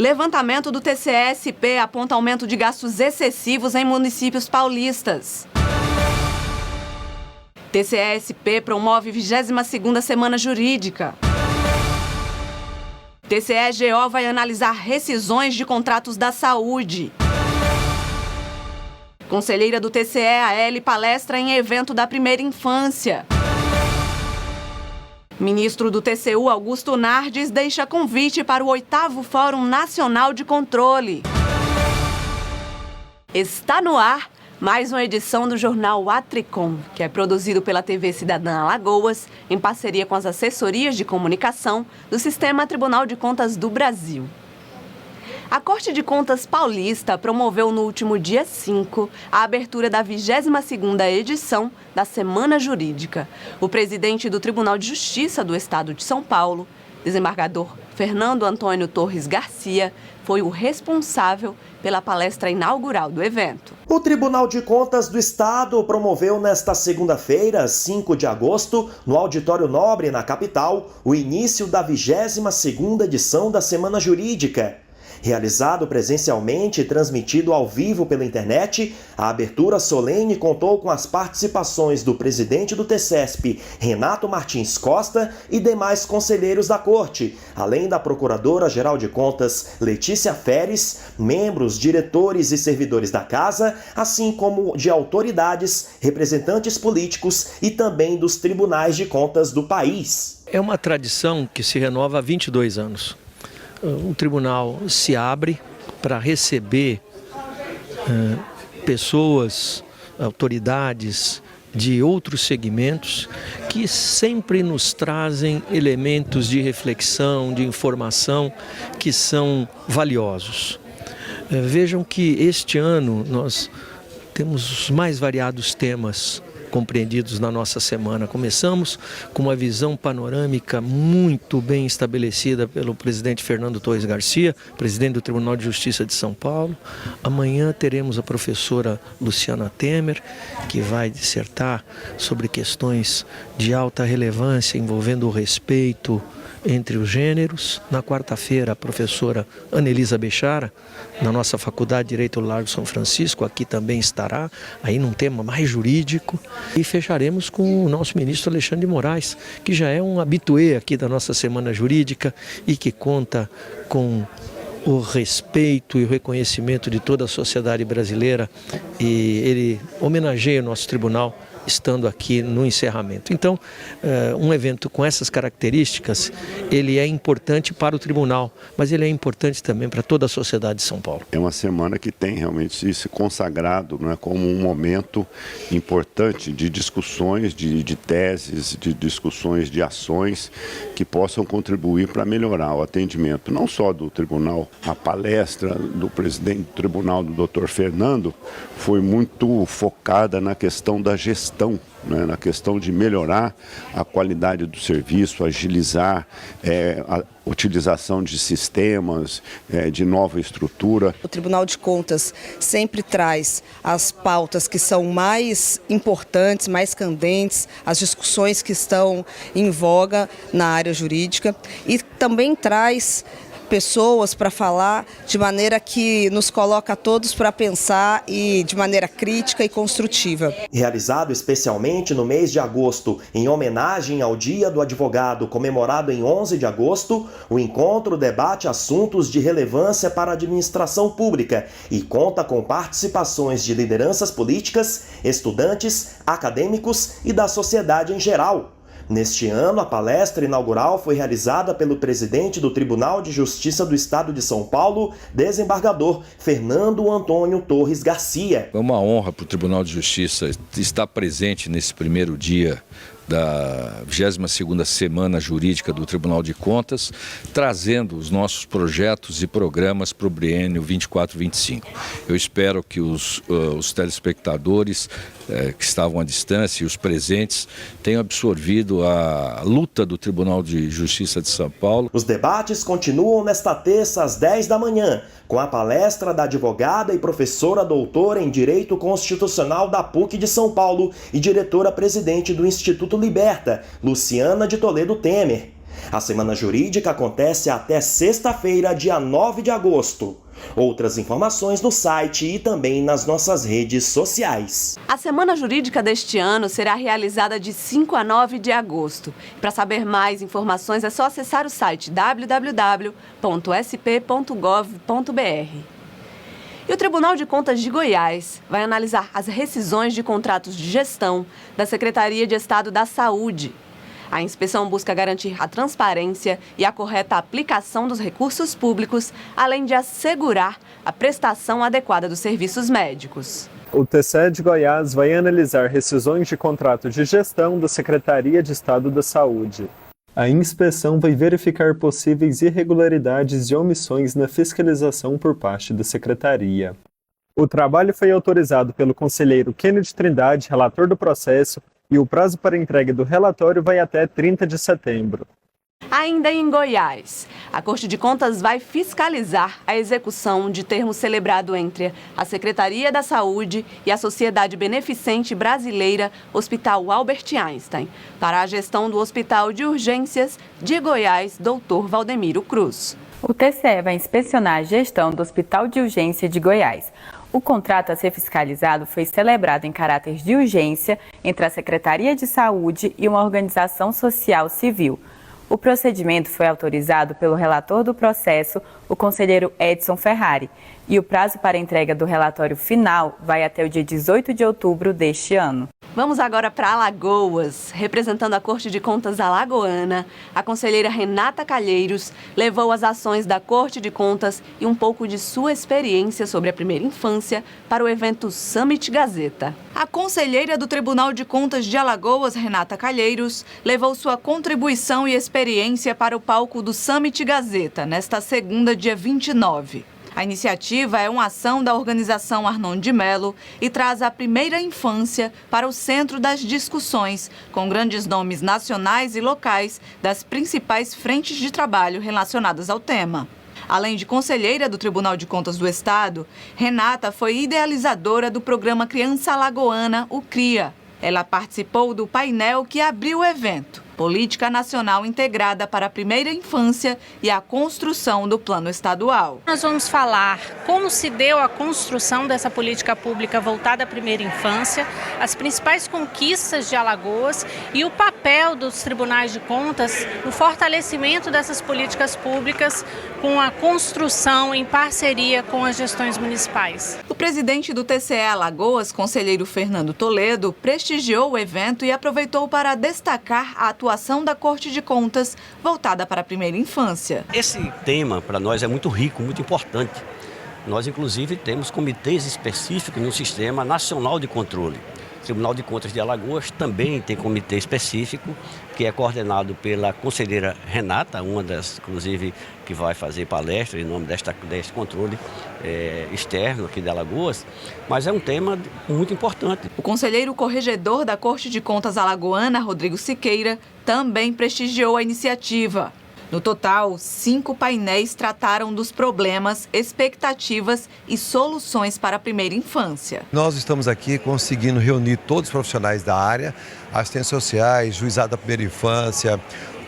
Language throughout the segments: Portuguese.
Levantamento do TCE-SP aponta aumento de gastos excessivos em municípios paulistas. TCE-SP promove 22ª Semana Jurídica. TCE-GO vai analisar rescisões de contratos da saúde. Conselheira do TCE-AL palestra em evento da primeira infância. Ministro do TCU, Augusto Nardes, deixa convite para o 8º Fórum Nacional de Controle. Está no ar mais uma edição do jornal Atricom, que é produzido pela TV Cidadã Alagoas, em parceria com as assessorias de comunicação do Sistema Tribunal de Contas do Brasil. A Corte de Contas Paulista promoveu no último dia 5 a abertura da 22ª edição da Semana Jurídica. O presidente do Tribunal de Justiça do Estado de São Paulo, desembargador Fernando Antônio Torres Garcia, foi o responsável pela palestra inaugural do evento. O Tribunal de Contas do Estado promoveu nesta segunda-feira, 5 de agosto, no Auditório Nobre, na capital, o início da 22ª edição da Semana Jurídica. Realizado presencialmente e transmitido ao vivo pela internet, a abertura solene contou com as participações do presidente do TCESP, Renato Martins Costa, e demais conselheiros da Corte, além da Procuradora-Geral de Contas, Letícia Feres, membros, diretores e servidores da Casa, assim como de autoridades, representantes políticos e também dos tribunais de contas do país. É uma tradição que se renova há 22 anos. O tribunal se abre para receber pessoas, autoridades de outros segmentos que sempre nos trazem elementos de reflexão, de informação que são valiosos. Vejam que este ano nós temos os mais variados temas compreendidos na nossa semana. Começamos com uma visão panorâmica muito bem estabelecida pelo presidente Fernando Torres Garcia, presidente do Tribunal de Justiça de São Paulo. Amanhã teremos a professora Luciana Temer, que vai dissertar sobre questões de alta relevância envolvendo o respeito entre os gêneros. Na quarta-feira, a professora Anelisa Bechara, na nossa Faculdade de Direito do Largo São Francisco, aqui também estará, aí num tema mais jurídico. E fecharemos com o nosso ministro Alexandre de Moraes, que já é um habitué aqui da nossa Semana Jurídica e que conta com o respeito e o reconhecimento de toda a sociedade brasileira, e ele homenageia o nosso tribunal estando aqui no encerramento. Então, um evento com essas características, ele é importante para o tribunal, mas ele é importante também para toda a sociedade de São Paulo. É uma semana que tem realmente se consagrado, né, como um momento importante de discussões, de teses, de discussões, de ações que possam contribuir para melhorar o atendimento, não só do tribunal. A palestra do presidente do tribunal, do Dr. Fernando, foi muito focada na questão da gestão, né, na questão de melhorar a qualidade do serviço, agilizar a utilização de sistemas, de nova estrutura. O Tribunal de Contas sempre traz as pautas que são mais importantes, mais candentes, as discussões que estão em voga na área jurídica, e também traz pessoas para falar de maneira que nos coloca a todos para pensar e de maneira crítica e construtiva. Realizado especialmente no mês de agosto, em homenagem ao Dia do Advogado, comemorado em 11 de agosto, o encontro debate assuntos de relevância para a administração pública e conta com participações de lideranças políticas, estudantes, acadêmicos e da sociedade em geral. Neste ano, a palestra inaugural foi realizada pelo presidente do Tribunal de Justiça do Estado de São Paulo, desembargador Fernando Antônio Torres Garcia. É uma honra para o Tribunal de Justiça estar presente nesse primeiro dia da 22ª Semana Jurídica do Tribunal de Contas, trazendo os nossos projetos e programas para o biênio 24-25. Eu espero que os telespectadores que estavam à distância e os presentes tenham absorvido a luta do Tribunal de Justiça de São Paulo. Os debates continuam nesta terça às 10 da manhã, com a palestra da advogada e professora doutora em Direito Constitucional da PUC de São Paulo e diretora-presidente do Instituto Liberta, Luciana de Toledo Temer. A Semana Jurídica acontece até sexta-feira, dia 9 de agosto. Outras informações no site e também nas nossas redes sociais. A Semana Jurídica deste ano será realizada de 5 a 9 de agosto. Para saber mais informações é só acessar o site www.sp.gov.br. E o Tribunal de Contas de Goiás vai analisar as rescisões de contratos de gestão da Secretaria de Estado da Saúde. A inspeção busca garantir a transparência e a correta aplicação dos recursos públicos, além de assegurar a prestação adequada dos serviços médicos. O TCE de Goiás vai analisar rescisões de contrato de gestão da Secretaria de Estado da Saúde. A inspeção vai verificar possíveis irregularidades e omissões na fiscalização por parte da Secretaria. O trabalho foi autorizado pelo conselheiro Kennedy Trindade, relator do processo, e o prazo para entrega do relatório vai até 30 de setembro. Ainda em Goiás, a Corte de Contas vai fiscalizar a execução de termo celebrado entre a Secretaria da Saúde e a Sociedade Beneficente Brasileira Hospital Albert Einstein para a gestão do Hospital de Urgências de Goiás, Dr. Valdemiro Cruz. O TCE vai inspecionar a gestão do Hospital de Urgência de Goiás. O contrato a ser fiscalizado foi celebrado em caráter de urgência entre a Secretaria de Saúde e uma organização social civil. O procedimento foi autorizado pelo relator do processo, o conselheiro Edson Ferrari, e o prazo para entrega do relatório final vai até o dia 18 de outubro deste ano. Vamos agora para Alagoas. Representando a Corte de Contas alagoana, a conselheira Renata Calheiros levou as ações da Corte de Contas e um pouco de sua experiência sobre a primeira infância para o evento Summit Gazeta. A conselheira do Tribunal de Contas de Alagoas, Renata Calheiros, levou sua contribuição e experiência para o palco do Summit Gazeta, nesta segunda, dia 29. A iniciativa é uma ação da organização Arnon de Mello e traz a primeira infância para o centro das discussões, com grandes nomes nacionais e locais das principais frentes de trabalho relacionadas ao tema. Além de conselheira do Tribunal de Contas do Estado, Renata foi idealizadora do programa Criança Alagoana, o CRIA. Ela participou do painel que abriu o evento, Política Nacional Integrada para a Primeira Infância e a Construção do Plano Estadual. Nós vamos falar como se deu a construção dessa política pública voltada à primeira infância, as principais conquistas de Alagoas e o papel dos tribunais de contas no fortalecimento dessas políticas públicas com a construção em parceria com as gestões municipais. O presidente do TCE Alagoas, conselheiro Fernando Toledo, prestigiou o evento e aproveitou para destacar a atuação da Corte de Contas voltada para a primeira infância. Esse tema para nós é muito rico, muito importante. Nós, inclusive, temos comitês específicos no Sistema Nacional de Controle. O Tribunal de Contas de Alagoas também tem comitê específico, que é coordenado pela conselheira Renata, uma das, inclusive, que vai fazer palestra em nome deste controle externo aqui de Alagoas, mas é um tema muito importante. O conselheiro corregedor da Corte de Contas alagoana, Rodrigo Siqueira, também prestigiou a iniciativa. No total, 5 painéis trataram dos problemas, expectativas e soluções para a primeira infância. Nós estamos aqui conseguindo reunir todos os profissionais da área, assistentes sociais, juizado da primeira infância,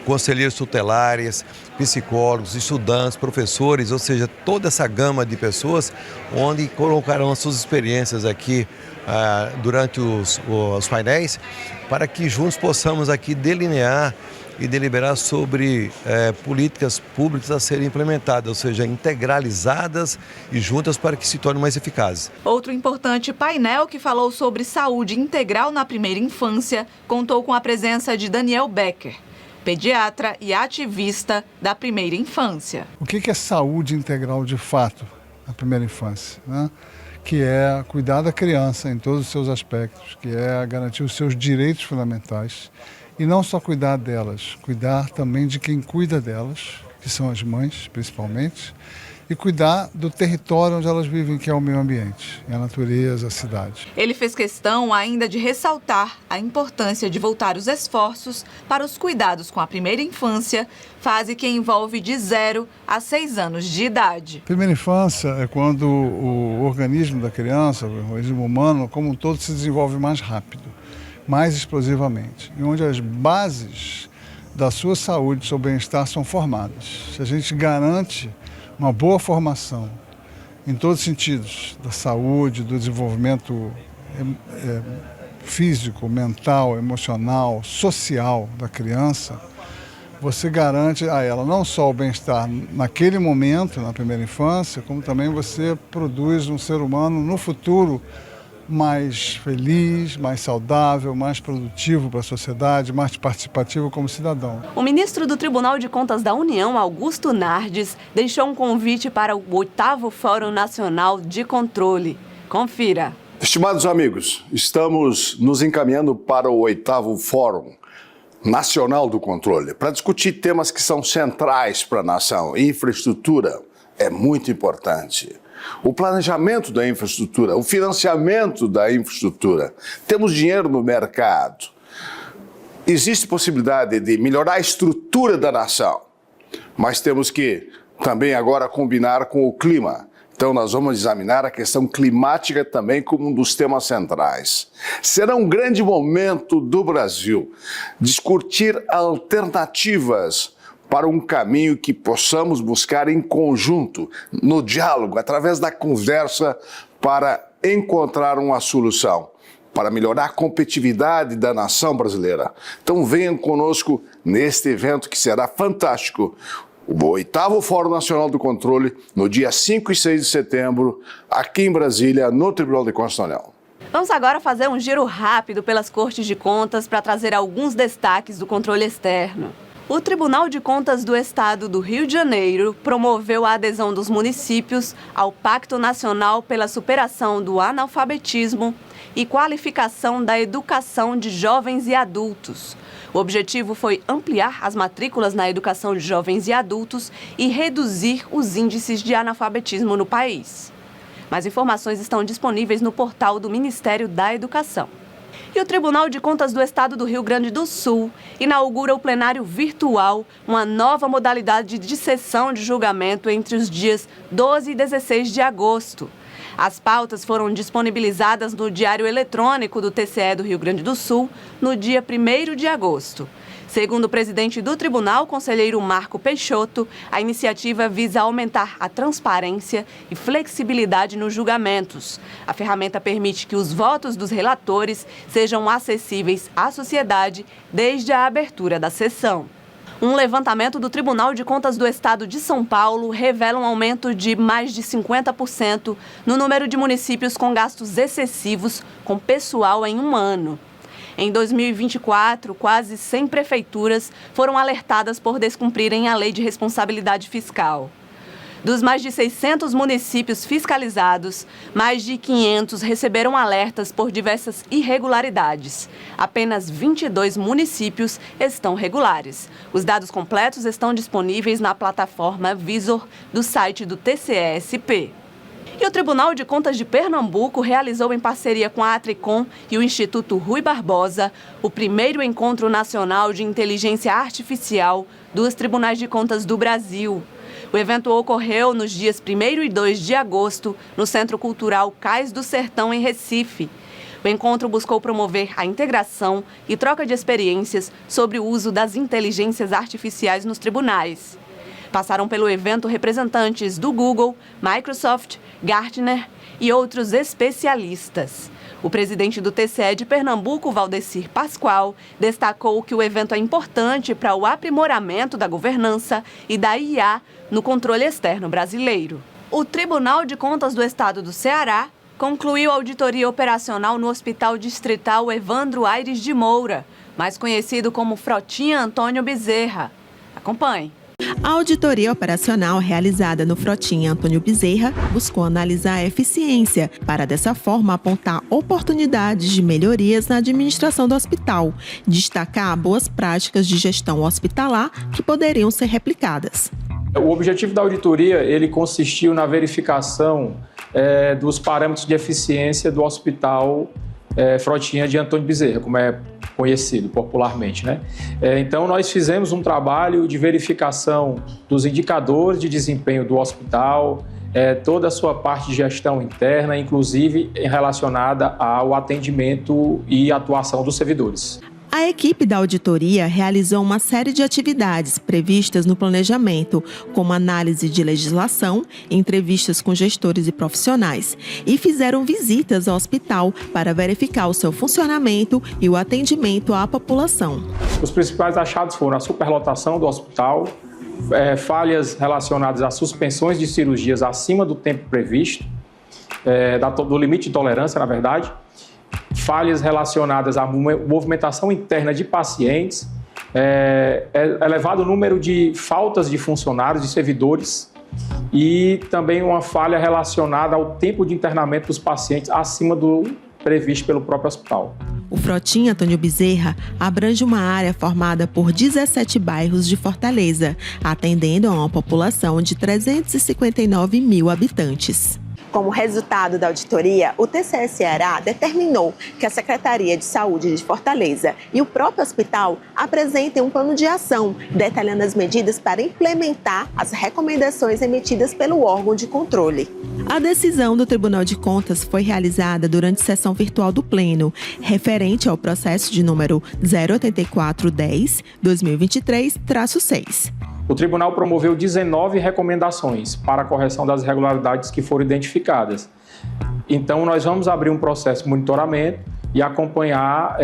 conselheiros tutelares, psicólogos, estudantes, professores, ou seja, toda essa gama de pessoas onde colocarão as suas experiências aqui durante os painéis, para que juntos possamos aqui delinear e deliberar sobre políticas públicas a serem implementadas, ou seja, integralizadas e juntas para que se tornem mais eficazes. Outro importante painel que falou sobre saúde integral na primeira infância contou com a presença de Daniel Becker, pediatra e ativista da primeira infância. O que é saúde integral de fato na primeira infância, né? Que é cuidar da criança em todos os seus aspectos, que é garantir os seus direitos fundamentais. E não só cuidar delas, cuidar também de quem cuida delas, que são as mães, principalmente, e cuidar do território onde elas vivem, que é o meio ambiente, a natureza, a cidade. Ele fez questão ainda de ressaltar a importância de voltar os esforços para os cuidados com a primeira infância, fase que envolve de 0 a 6 anos de idade. Primeira infância é quando o organismo da criança, o organismo humano como um todo, se desenvolve mais rápido, mais explosivamente, e onde as bases da sua saúde, do seu bem-estar são formadas. Se a gente garante uma boa formação em todos os sentidos, da saúde, do desenvolvimento físico, mental, emocional, social da criança, você garante a ela não só o bem-estar naquele momento, na primeira infância, como também você produz um ser humano no futuro mais feliz, mais saudável, mais produtivo para a sociedade, mais participativo como cidadão. O ministro do Tribunal de Contas da União, Augusto Nardes, deixou um convite para o 8º Fórum Nacional de Controle. Confira. Estimados amigos, estamos nos encaminhando para o 8º Fórum Nacional do Controle para discutir temas que são centrais para a nação. Infraestrutura é muito importante. O planejamento da infraestrutura, o financiamento da infraestrutura. Temos dinheiro no mercado. Existe possibilidade de melhorar a estrutura da nação, mas temos que também agora combinar com o clima. Então nós vamos examinar a questão climática também como um dos temas centrais. Será um grande momento do Brasil discutir alternativas para um caminho que possamos buscar em conjunto, no diálogo, através da conversa, para encontrar uma solução, para melhorar a competitividade da nação brasileira. Então venham conosco neste evento que será fantástico, o 8º Fórum Nacional do Controle, no dia 5 e 6 de setembro, aqui em Brasília, no Tribunal de Contas da União. Vamos agora fazer um giro rápido pelas Cortes de Contas para trazer alguns destaques do controle externo. O Tribunal de Contas do Estado do Rio de Janeiro promoveu a adesão dos municípios ao Pacto Nacional pela Superação do Analfabetismo e Qualificação da Educação de Jovens e Adultos. O objetivo foi ampliar as matrículas na educação de jovens e adultos e reduzir os índices de analfabetismo no país. Mais informações estão disponíveis no portal do Ministério da Educação. E o Tribunal de Contas do Estado do Rio Grande do Sul inaugura o plenário virtual, uma nova modalidade de sessão de julgamento entre os dias 12 e 16 de agosto. As pautas foram disponibilizadas no Diário Eletrônico do TCE do Rio Grande do Sul no dia 1º de agosto. Segundo o presidente do tribunal, conselheiro Marco Peixoto, a iniciativa visa aumentar a transparência e flexibilidade nos julgamentos. A ferramenta permite que os votos dos relatores sejam acessíveis à sociedade desde a abertura da sessão. Um levantamento do Tribunal de Contas do Estado de São Paulo revela um aumento de mais de 50% no número de municípios com gastos excessivos com pessoal em um ano. Em 2024, quase 100 prefeituras foram alertadas por descumprirem a Lei de Responsabilidade Fiscal. Dos mais de 600 municípios fiscalizados, mais de 500 receberam alertas por diversas irregularidades. Apenas 22 municípios estão regulares. Os dados completos estão disponíveis na plataforma Visor do site do TCE-SP. E o Tribunal de Contas de Pernambuco realizou, em parceria com a Atricom e o Instituto Rui Barbosa, o primeiro encontro nacional de inteligência artificial dos Tribunais de Contas do Brasil. O evento ocorreu nos dias 1º e 2 de agosto, no Centro Cultural Cais do Sertão, em Recife. O encontro buscou promover a integração e troca de experiências sobre o uso das inteligências artificiais nos tribunais. Passaram pelo evento representantes do Google, Microsoft, Gartner e outros especialistas. O presidente do TCE de Pernambuco, Valdecir Pascoal, destacou que o evento é importante para o aprimoramento da governança e da IA no controle externo brasileiro. O Tribunal de Contas do Estado do Ceará concluiu a auditoria operacional no Hospital Distrital Evandro Aires de Moura, mais conhecido como Frotinha Antônio Bezerra. Acompanhe. A auditoria operacional realizada no Frotinha Antônio Bezerra buscou analisar a eficiência, para dessa forma apontar oportunidades de melhorias na administração do hospital, destacar boas práticas de gestão hospitalar que poderiam ser replicadas. O objetivo da auditoria ele consistiu na verificação dos parâmetros de eficiência do Hospital Frotinha de Antônio Bezerra, como é conhecido popularmente, né? Então, nós fizemos um trabalho de verificação dos indicadores de desempenho do hospital, toda a sua parte de gestão interna, inclusive relacionada ao atendimento e atuação dos servidores. A equipe da auditoria realizou uma série de atividades previstas no planejamento, como análise de legislação, entrevistas com gestores e profissionais, e fizeram visitas ao hospital para verificar o seu funcionamento e o atendimento à população. Os principais achados foram a superlotação do hospital, falhas relacionadas a suspensões de cirurgias acima do tempo previsto, do limite de tolerância, na verdade, falhas relacionadas à movimentação interna de pacientes, elevado número de faltas de funcionários, de servidores, e também uma falha relacionada ao tempo de internamento dos pacientes acima do previsto pelo próprio hospital. O Frotinha Antônio Bezerra abrange uma área formada por 17 bairros de Fortaleza, atendendo a uma população de 359 mil habitantes. Como resultado da auditoria, o TCE Ceará determinou que a Secretaria de Saúde de Fortaleza e o próprio hospital apresentem um plano de ação, detalhando as medidas para implementar as recomendações emitidas pelo órgão de controle. A decisão do Tribunal de Contas foi realizada durante sessão virtual do Pleno, referente ao processo de número 08410-2023-6. O tribunal promoveu 19 recomendações para a correção das irregularidades que foram identificadas. Então, nós vamos abrir um processo de monitoramento e acompanhar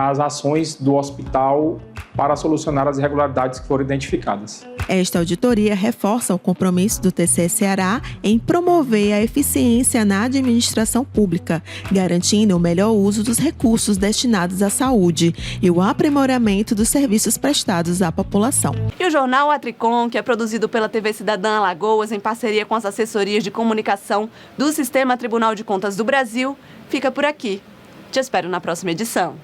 as ações do hospital para solucionar as irregularidades que foram identificadas. Esta auditoria reforça o compromisso do TCE Ceará em promover a eficiência na administração pública, garantindo o melhor uso dos recursos destinados à saúde e o aprimoramento dos serviços prestados à população. E o jornal Atricom, que é produzido pela TV Cidadã Alagoas em parceria com as assessorias de comunicação do Sistema Tribunal de Contas do Brasil, fica por aqui. Te espero na próxima edição.